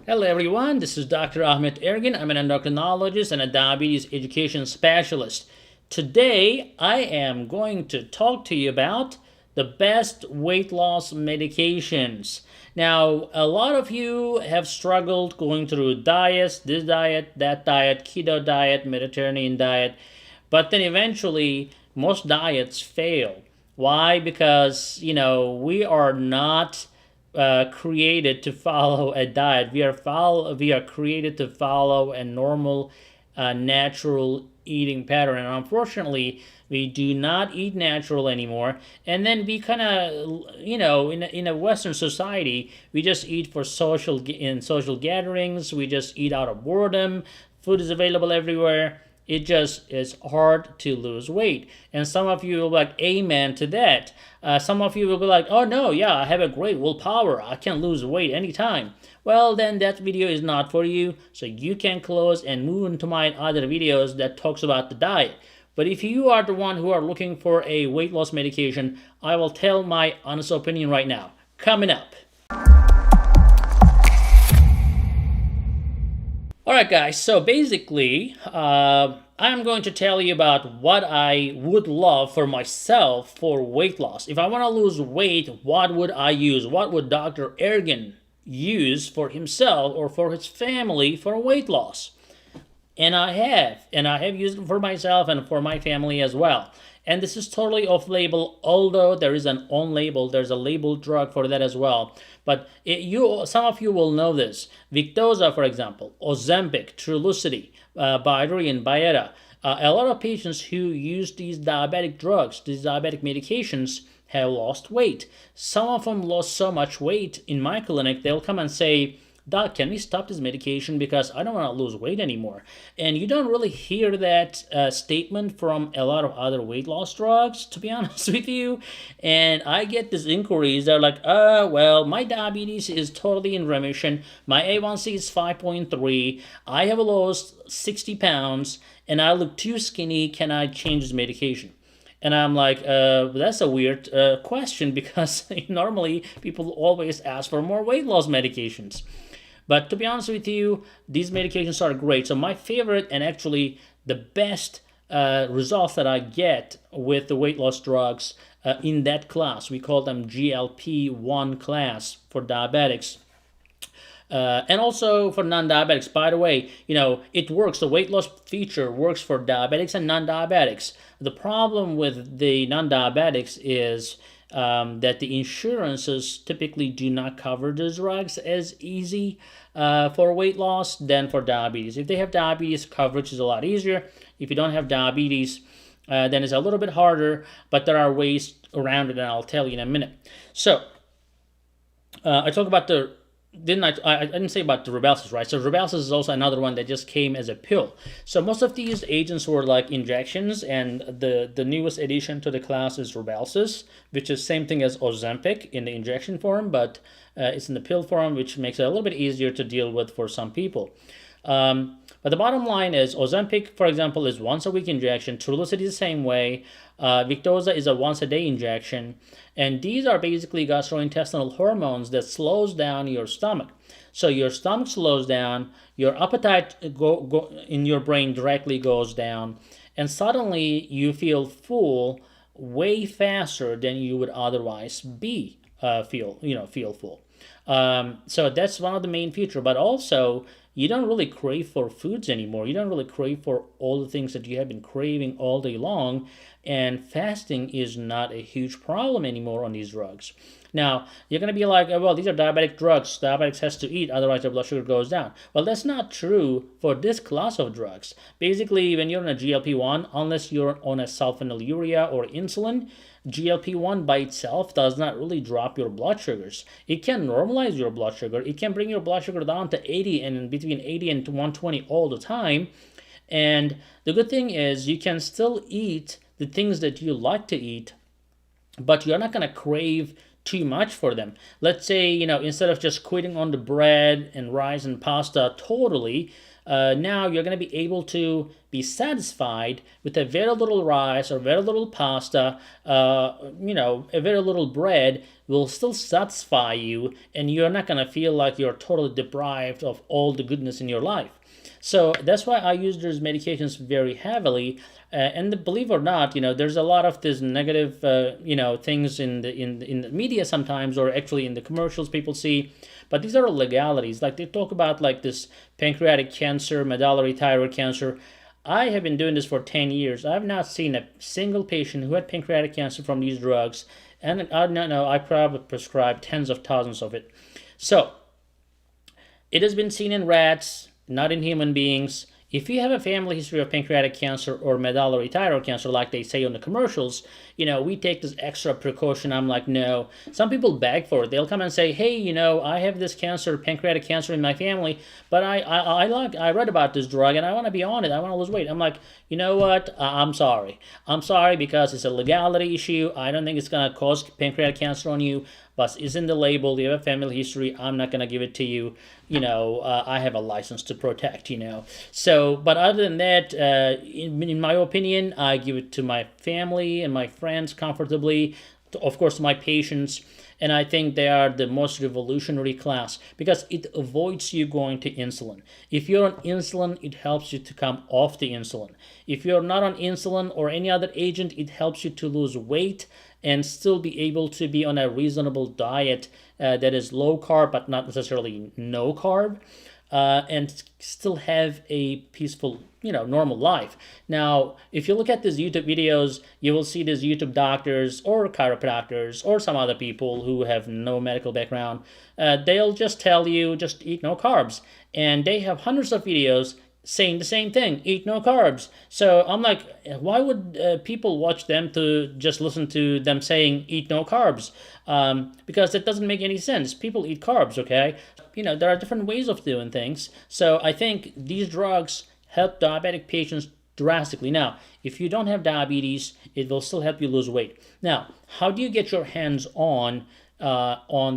Hello everyone, this is Dr. Ahmed Ergin. I'm an endocrinologist and a diabetes education specialist. Today, I am going to talk to you about the best weight loss medications. Now, a lot of you have struggled going through diets, this diet, that diet, keto diet, Mediterranean diet, but then eventually most diets fail. Why? Because, we are not created to follow a diet. We are created to follow a normal, natural eating pattern. And unfortunately, we do not eat natural anymore. And then we kind of, in a Western society, we just eat for social gatherings. We just eat out of boredom. Food is available everywhere. It just is hard to lose weight. And some of you will be like, amen to that. Some of you will be like, oh no, yeah, I have a great willpower. I can lose weight anytime. Well, then that video is not for you. So you can close and move into my other videos that talks about the diet. But if you are the one who are looking for a weight loss medication, I will tell my honest opinion right now. Coming up. Alright guys, so basically, I'm going to tell you about what I would love for myself for weight loss. If I want to lose weight, what would I use? What would Dr. Ergin use for himself or for his family for weight loss? And I have used it for myself and for my family as well. And this is totally off-label, although there's a labeled drug for that as well. But some of you will know this. Victoza, for example, Ozempic, Trulicity, B.A.T and B.A.T. A lot of patients who use these diabetic drugs, these diabetic medications, have lost weight. Some of them lost so much weight in my clinic, they'll come and say, Doc, can we stop this medication because I don't want to lose weight anymore? And you don't really hear that statement from a lot of other weight loss drugs, to be honest with you. And I get these inquiries. They're like, well, my diabetes is totally in remission. My A1C is 5.3. I have lost 60 pounds and I look too skinny. Can I change this medication? And I'm like, that's a weird question because normally people always ask for more weight loss medications. But to be honest with you, these medications are great. So my favorite and actually the best results that I get with the weight loss drugs in that class, we call them GLP-1 class for diabetics. And also for non-diabetics. By the way, it works. The weight loss feature works for diabetics and non-diabetics. The problem with the non-diabetics is that the insurances typically do not cover those drugs as easy for weight loss than for diabetes. If they have diabetes, coverage is a lot easier. If you don't have diabetes, then it's a little bit harder, but there are ways around it, and I'll tell you in a minute. So, I talk about I didn't say about the Rybelsus, right? So Rybelsus is also another one that just came as a pill. So most of these agents were like injections, and the newest addition to the class is Rybelsus, which is same thing as Ozempic in the injection form, but it's in the pill form, which makes it a little bit easier to deal with for some people. But the bottom line is Ozempic, for example, is once a week injection. Trulicity is the same way. Victoza is a once a day injection. And these are basically gastrointestinal hormones that slows down your stomach. So your stomach slows down, your appetite in your brain directly goes down, and suddenly you feel full way faster than you would otherwise feel full. So that's one of the main features. But also, you don't really crave for foods anymore. You don't really crave for all the things that you have been craving all day long. And fasting is not a huge problem anymore on these drugs. Now, you're going to be like, well, these are diabetic drugs. Diabetics has to eat, otherwise their blood sugar goes down. Well, that's not true for this class of drugs. Basically, when you're on a GLP-1, unless you're on a sulfonylurea or insulin, GLP-1 by itself does not really drop your blood sugars. It can normalize your blood sugar. It can bring your blood sugar down to 80 and between 80 and 120 all the time. And the good thing is you can still eat the things that you like to eat, but you're not going to crave too much for them. Let's say, instead of just quitting on the bread and rice and pasta totally, now you're going to be able to be satisfied with a very little rice or very little pasta, a very little bread will still satisfy you, and you're not going to feel like you're totally deprived of all the goodness in your life. So that's why I use those medications very heavily. And believe it or not, there's a lot of this negative, things in the media sometimes, or actually in the commercials people see. But these are legalities. Like they talk about like this pancreatic cancer, medullary thyroid cancer. I have been doing this for 10 years. I've not seen a single patient who had pancreatic cancer from these drugs. And I know I probably prescribed tens of thousands of it. So it has been seen in rats, not in human beings. If you have a family history of pancreatic cancer or medullary thyroid cancer, like they say on the commercials, we take this extra precaution. I'm like, no. Some people beg for it. They'll come and say, hey, I have this cancer, pancreatic cancer in my family, but I read about this drug and I want to be on it. I want to lose weight. I'm like, you know what? I'm sorry. I'm sorry because it's a legality issue. I don't think it's going to cause pancreatic cancer on you, but it's in the label. You have a family history. I'm not going to give it to you. I have a license to protect, So, but other than that, in my opinion, I give it to my family and my friends comfortably, of course, my patients, and I think they are the most revolutionary class because it avoids you going to insulin. If you're on insulin, it helps you to come off the insulin. If you're not on insulin or any other agent, it helps you to lose weight and still be able to be on a reasonable diet that is low carb but not necessarily no carb, and still have a peaceful, normal life. Now, if you look at these YouTube videos, you will see these YouTube doctors or chiropractors or some other people who have no medical background. They'll just tell you, just eat no carbs. And they have hundreds of videos saying the same thing, eat no carbs. So I'm like, why would people watch them to just listen to them saying eat no carbs? Because it doesn't make any sense. People eat carbs, okay? There are different ways of doing things. So I think these drugs help diabetic patients drastically. Now, if you don't have diabetes, it will still help you lose weight. Now, how do you get your hands on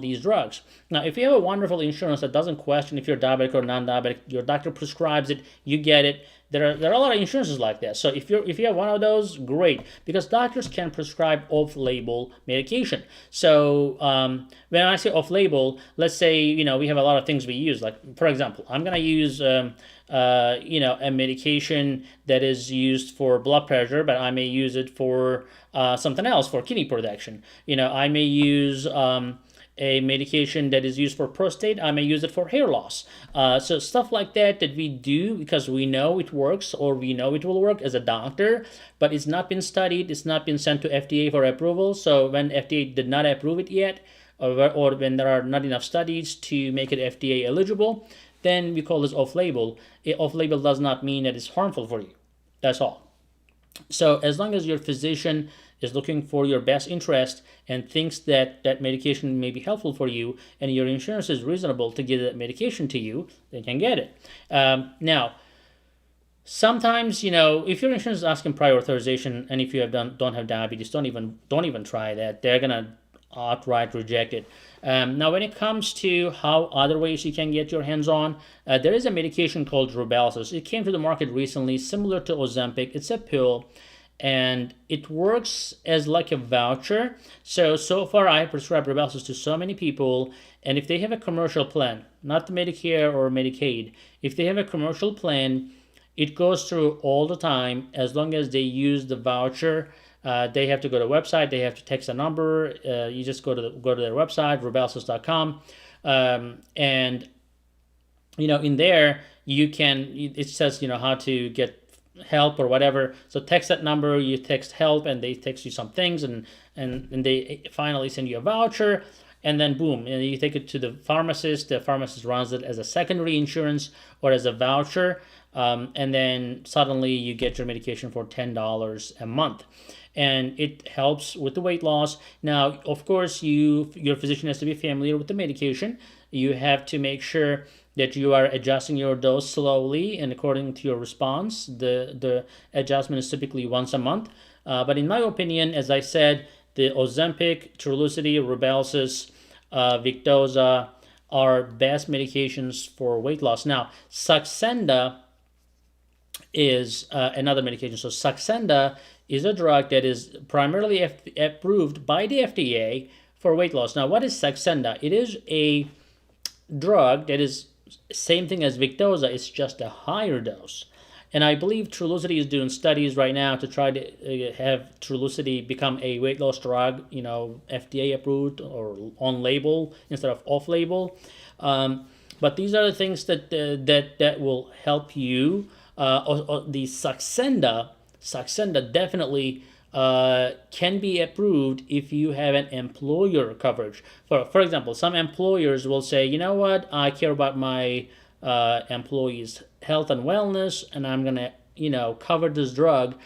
these drugs? Now, if you have a wonderful insurance that doesn't question if you're diabetic or non-diabetic, your doctor prescribes it, you get it. There are a lot of insurances like that. So if you have one of those, great, because doctors can prescribe off-label medication. So when I say off-label, let's say we have a lot of things we use. Like for example, I'm gonna use a medication that is used for blood pressure, but I may use it for something else, for kidney protection. I may use a medication that is used for prostate. I may use it for hair loss. So stuff like that we do because we know it works or we know it will work as a doctor, but it's not been studied. It's not been sent to FDA for approval. So when FDA did not approve it yet, or when there are not enough studies to make it FDA eligible, then we call this off-label. Off-label does not mean that it's harmful for you. That's all. So as long as your physician is looking for your best interest and thinks that that medication may be helpful for you and your insurance is reasonable to give that medication to you, they can get it. Now, sometimes, if your insurance is asking prior authorization and if you don't have diabetes, don't even try that. They're going to outright reject it. Now, when it comes to how other ways you can get your hands on, there is a medication called Rybelsus. It came to the market recently, similar to Ozempic. It's a pill, and it works as like a voucher. So far I have prescribed Rybelsus to so many people, and if they have a commercial plan, not the Medicare or Medicaid, if they have a commercial plan, it goes through all the time as long as they use the voucher. They have to go to the website. They have to text a number. You just go to their website, rybelsus.com, and in there you can. It says how to get help or whatever. So text that number. You text help, and they text you some things, and they finally send you a voucher. And then boom, and you take it to the pharmacist. The pharmacist runs it as a secondary insurance or as a voucher, and then suddenly you get your medication for $10 a month. And it helps with the weight loss. Now, of course, your physician has to be familiar with the medication. You have to make sure that you are adjusting your dose slowly and according to your response. The adjustment is typically once a month. But in my opinion, as I said, the Ozempic, Trulicity, Rybelsus, Victoza, are best medications for weight loss. Now, Saxenda is another medication. So Saxenda is a drug that is primarily approved by the FDA for weight loss. Now, what is Saxenda? It is a drug that is same thing as Victoza. It's just a higher dose. And I believe Trulicity is doing studies right now to try to have Trulicity become a weight loss drug, FDA approved or on label instead of off label. But these are the things that will help you. The Saxenda definitely can be approved if you have an employer coverage. For example, some employers will say, you know what, I care about my employees' health and wellness, and I'm gonna, cover this drug,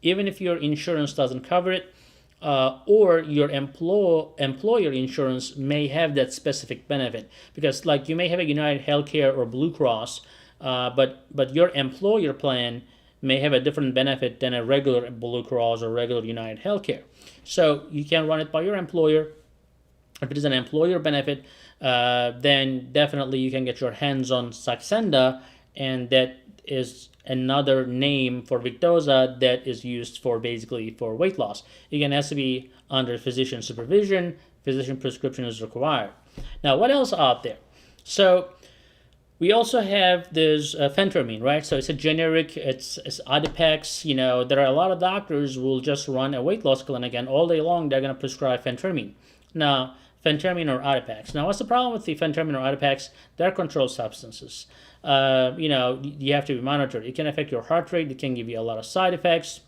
even if your insurance doesn't cover it, or your employer insurance may have that specific benefit. Because, like, you may have a United Healthcare or Blue Cross, but your employer plan may have a different benefit than a regular Blue Cross or regular United Healthcare. So you can run it by your employer. If it is an employer benefit, then definitely you can get your hands on Saxenda, and that is another name for Victoza that is used for basically for weight loss. Again, it has to be under physician supervision. Physician prescription is required. Now, what else out there? So we also have this phentermine, right? So it's a generic, it's Adipex. There are a lot of doctors who will just run a weight loss clinic, and all day long they're going to prescribe phentermine. Now, phentermine or Adipex. Now, what's the problem with the phentermine or Adipex? They're controlled substances. You have to be monitored. It can affect your heart rate. It can give you a lot of side effects.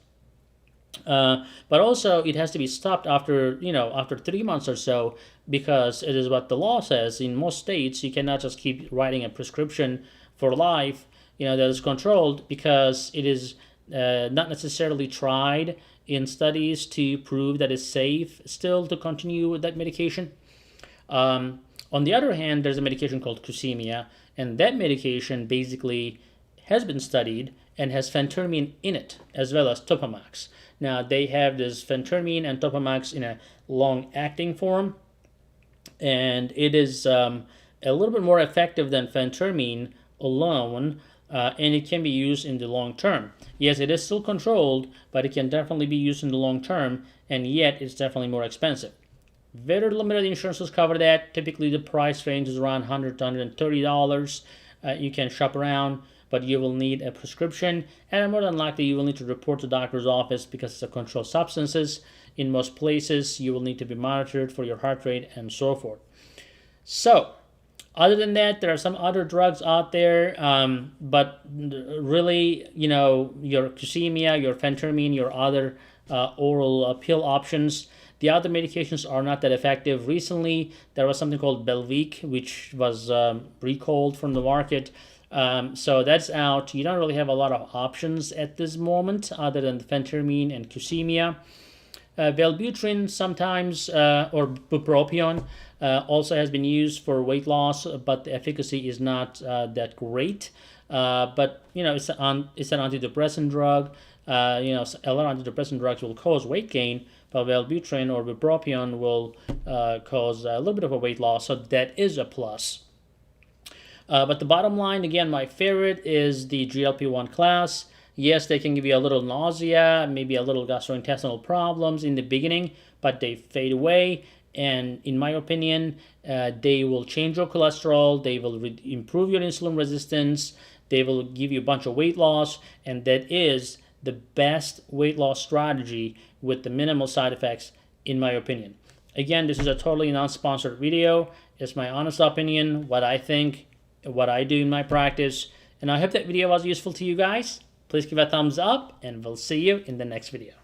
But also, it has to be stopped after 3 months or so, because it is what the law says. In most states, you cannot just keep writing a prescription for life, that is controlled, because it is not necessarily tried in studies to prove that it's safe still to continue with that medication. On the other hand, there's a medication called Cusimia, and that medication basically has been studied and has phentermine in it, as well as Topamax. Now, they have this phentermine and Topamax in a long-acting form, and it is a little bit more effective than phentermine alone, and it can be used in the long term. Yes, it is still controlled, but it can definitely be used in the long term, and yet it's definitely more expensive. Very limited insurances cover that. Typically, the price range is around $100 to $130. You can shop around, but you will need a prescription, and more than likely you will need to report to the doctor's office because it's a controlled substances. In most places, you will need to be monitored for your heart rate and so forth. So, other than that, there are some other drugs out there, but really, your Cusimia, your phentermine, your other oral pill options, the other medications are not that effective. Recently, there was something called Belviq, which was recalled from the market. So that's out. You don't really have a lot of options at this moment other than phentermine and Cusimia. Wellbutrin sometimes, or bupropion, also has been used for weight loss, but the efficacy is not that great. But it's an antidepressant drug. A lot of antidepressant drugs will cause weight gain, but Wellbutrin or bupropion will cause a little bit of a weight loss, so that is a plus. But the bottom line, again, my favorite is the GLP-1 class. Yes, they can give you a little nausea, maybe a little gastrointestinal problems in the beginning, but they fade away. And in my opinion, they will change your cholesterol, they will improve your insulin resistance, they will give you a bunch of weight loss, and that is the best weight loss strategy with the minimal side effects, in my opinion. Again, this is a totally non-sponsored video. It's my honest opinion, what I think, what I do in my practice, and I hope that video was useful to you guys. Please give a thumbs up, and we'll see you in the next video.